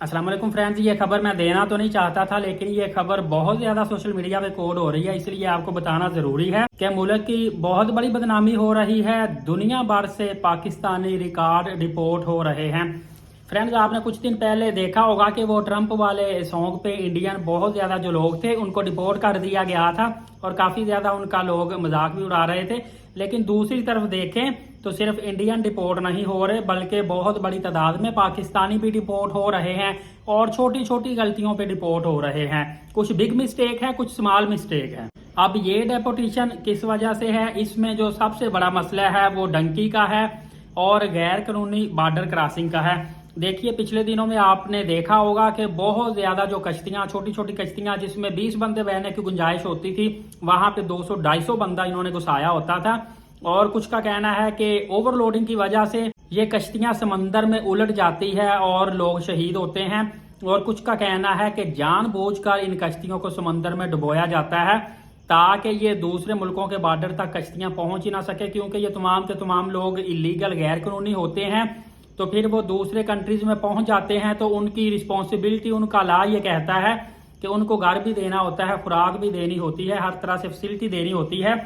अस्सलाम वालेकुम फ्रेंड्स, ये खबर मैं देना तो नहीं चाहता था, लेकिन ये खबर बहुत ज्यादा सोशल मीडिया पे कोड हो रही है, इसलिए आपको बताना जरूरी है कि मुल्क की बहुत बड़ी बदनामी हो रही है। दुनिया भर से पाकिस्तानी रिकॉर्ड रिपोर्ट हो रहे हैं। फ्रेंड्स, आपने कुछ दिन पहले देखा होगा कि वो ट्रंप वाले सॉन्ग पे इंडियन बहुत ज्यादा जो लोग थे उनको डिपोर्ट कर दिया गया था और काफी ज्यादा उनका लोग मजाक भी उड़ा रहे थे। लेकिन दूसरी तरफ देखें तो सिर्फ इंडियन डिपोर्ट नहीं हो रहे, बल्कि बहुत बड़ी तादाद में पाकिस्तानी भी डिपोर्ट हो रहे हैं और छोटी छोटी गलतियों पे डिपोर्ट हो रहे हैं। कुछ बिग मिस्टेक है, कुछ स्मॉल मिस्टेक है। अब ये डेपोटेशन किस वजह से है, इसमें जो सबसे बड़ा मसला है वो डंकी का है और गैर कानूनी बॉर्डर क्रॉसिंग का है। देखिए, पिछले दिनों में आपने देखा होगा कि बहुत ज्यादा जो कश्तियां, छोटी छोटी कश्तियां जिसमें 20 बंदे बहने की गुंजाइश होती थी, वहां पे 200-250 बंदा इन्होंने घुसाया होता था। और कुछ का कहना है कि ओवरलोडिंग की वजह से ये कश्तियां समंदर में उलट जाती है और लोग शहीद होते हैं। और कुछ का कहना है कि जानबूझकर इन कश्तियों को समंदर में डुबोया जाता है ताकि ये दूसरे मुल्कों के बॉर्डर तक कश्तियां पहुंच ही ना सके, क्योंकि ये तमाम के तमाम लोग इलीगल गैर कानूनी होते हैं। तो फिर वो दूसरे कंट्रीज में पहुंच जाते हैं तो उनकी रिस्पॉन्सिबिलिटी, उनका लॉ ये कहता है कि उनको घर भी देना होता है, खुराक भी देनी होती है, हर तरह से फैसिलिटी देनी होती है।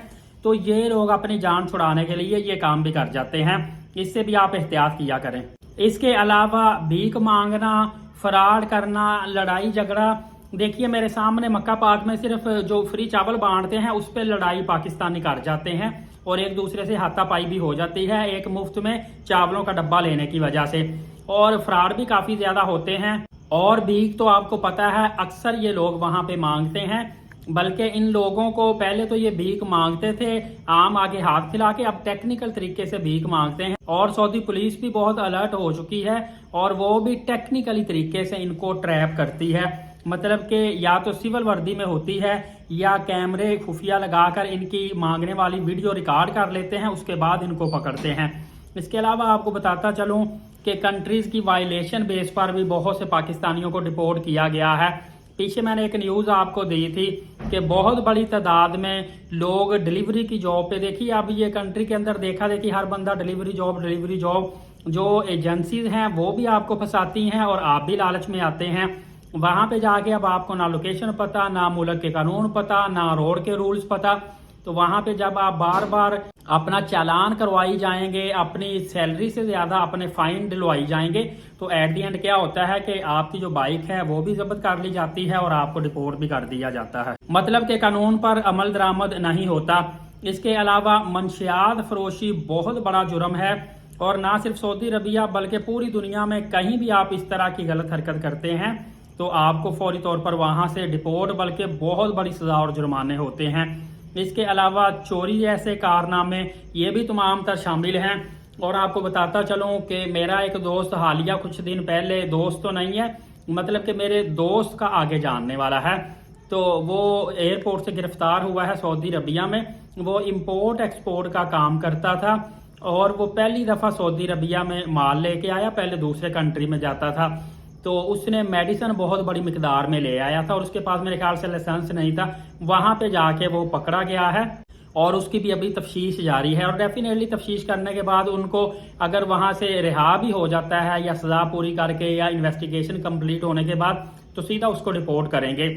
तो ये लोग अपनी जान छुड़ाने के लिए ये काम भी कर जाते हैं। इससे भी आप एहतियात किया करें। इसके अलावा भीख मांगना, फराड करना, लड़ाई झगड़ा। देखिए, मेरे सामने मक्का पाक में सिर्फ जो फ्री चावल बांटते हैं उस पर लड़ाई पाकिस्तानी कर जाते हैं और एक दूसरे से हाथापाई भी हो जाती है एक मुफ्त में चावलों का डब्बा लेने की वजह से। और फ्रॉड भी काफी ज्यादा होते हैं। और भीख तो आपको पता है अक्सर ये लोग वहां पे मांगते हैं, बल्कि इन लोगों को पहले तो ये भीख मांगते थे आम आगे हाथ खिला के, अब टेक्निकल तरीके से भीख मांगते हैं। और सऊदी पुलिस भी बहुत अलर्ट हो चुकी है और वो भी टेक्निकली तरीके से इनको ट्रैप करती है। मतलब कि या तो सिविल वर्दी में होती है या कैमरे खुफिया लगाकर इनकी मांगने वाली वीडियो रिकॉर्ड कर लेते हैं, उसके बाद इनको पकड़ते हैं। इसके अलावा आपको बताता चलूं कि कंट्रीज की वायलेशन बेस पर भी बहुत से पाकिस्तानियों को डिपोर्ट किया गया है। पीछे मैंने एक न्यूज आपको दी थी कि बहुत बड़ी तादाद में लोग डिलीवरी की जॉब पे, देखिए अब ये कंट्री के अंदर देखा देखी हर बंदा डिलीवरी जॉब, जो एजेंसीज हैं वो भी आपको फंसाती हैं और आप भी लालच में आते हैं। वहां पे जाके अब आपको ना लोकेशन पता, ना मुल्क के कानून पता, ना रोड के रूल्स पता। तो वहां पे जब आप बार बार अपना चालान करवाई जाएंगे, अपनी सैलरी से ज्यादा अपने फाइन दिलवाई जाएंगे, तो एट दी एंड क्या होता है कि आपकी जो बाइक है वो भी जब्त कर ली जाती है और आपको डिपोर्ट भी कर दिया जाता है। मतलब कि कानून पर अमल दरामद नहीं होता। इसके अलावा मंशियात फरोशी बहुत बड़ा जुर्म है और ना सिर्फ सऊदी अरबिया बल्कि पूरी दुनिया में कहीं भी आप इस तरह की गलत हरकत करते हैं तो आपको फौरी तौर पर वहां से डिपोर्ट, बल्कि बहुत बड़ी सजा और जुर्माने होते हैं। इसके अलावा चोरी जैसे कारनामे ये भी तमाम तर शामिल हैं। और आपको बताता चलूं कि मेरा एक दोस्त हालिया कुछ दिन पहले, दोस्त तो नहीं है, मतलब कि मेरे दोस्त का आगे जानने वाला है, तो वो एयरपोर्ट से गिरफ्तार हुआ है सऊदी अरबिया में। वो इंपोर्ट एक्सपोर्ट का काम करता था और वो पहली दफा सऊदी अरबिया में माल लेके आया, पहले दूसरे कंट्री में जाता था। तो उसने मेडिसिन बहुत बड़ी मिकदार में ले आया था और उसके पास मेरे ख्याल से लाइसेंस नहीं था। वहां पे जाके वो पकड़ा गया है और उसकी भी अभी तफ्तीश जारी है। और डेफिनेटली तफ्तीश करने के बाद उनको अगर वहां से रिहा भी हो जाता है या सजा पूरी करके या इन्वेस्टिगेशन कंप्लीट होने के बाद, तो सीधा उसको डिपोर्ट करेंगे।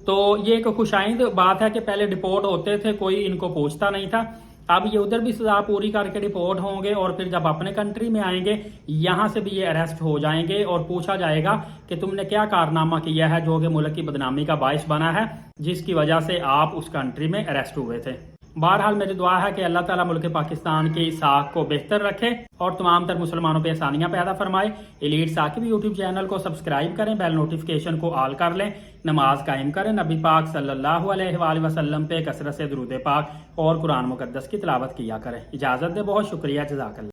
तो ये एक खुशाइंद बात है कि पहले डिपोर्ट होते थे, कोई इनको पूछता नहीं था। अब ये उधर भी सजा पूरी करके डिपोर्ट होंगे और फिर जब अपने कंट्री में आएंगे यहाँ से भी ये अरेस्ट हो जाएंगे और पूछा जाएगा कि तुमने क्या कारनामा किया है जो कि मुल्क की बदनामी का बायस बना है, जिसकी वजह से आप उस कंट्री में अरेस्ट हुए थे। बहरहाल मेरी दुआ है कि अल्लाह ताला मुल्क पाकिस्तान की साख को बेहतर रखे और तमाम तर मुसलमानों पे आसानियां पैदा फरमाए। एलीट साकिब यूट्यूब चैनल को सब्सक्राइब करें, बेल नोटिफिकेशन को ऑल कर लें, नमाज कायम करें, नबी पाक सल्लल्लाहु अलैहि वसल्लम पे कसरत से दुरूद पाक और कुरान मुकद्दस की तिलावत किया करें। इजाजत दे, बहुत शुक्रिया, जज़ाकल्लाह।